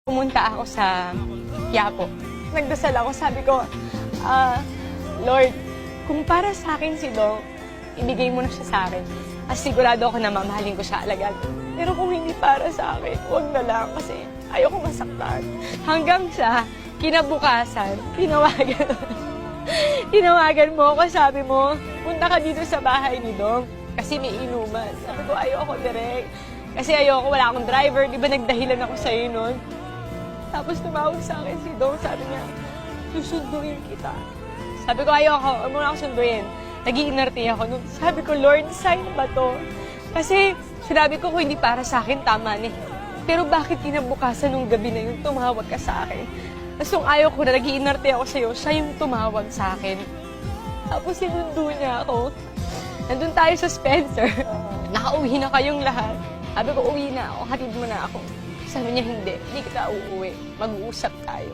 Pumunta ako sa Quiapo. Nagdasal ako, sabi ko, Lord, kung para sa akin si Dong, ibigay mo na siya sa akin. At sigurado ako na mamahalin ko siya alagad. Pero kung hindi para sa akin, huwag na lang kasi ayoko masaktan. Hanggang sa kinabukasan, tinawagan mo ako, sabi mo, punta ka dito sa bahay ni Dong kasi may inuman. Sabi ko, ayoko direct. Kasi ayoko, wala akong driver. Di ba nagdahilan ako sa'yo nun? Tapos tumawag sa akin si Dong, sabi niya, susunduin kita. Sabi ko, ayoko, huwag mo na ako sunduin. Nag-iinarte ako nun. Sabi ko, Lord, sign ba to? Kasi sinabi ko, kung hindi para sa akin, tama na. Pero bakit kinabukasan nung gabi na yun, tumawag ka sa akin? Tapos nung ayaw ko na, nag-iinarte ako sa'yo, siya yung tumawag sa akin. Tapos sinundo niya ako. Nandun tayo sa Spencer. Nakauwi na kayong lahat. Sabi ko, uwi na ako, hatid mo na ako. Sabi niya, hindi kita uuwi. Mag-uusap tayo.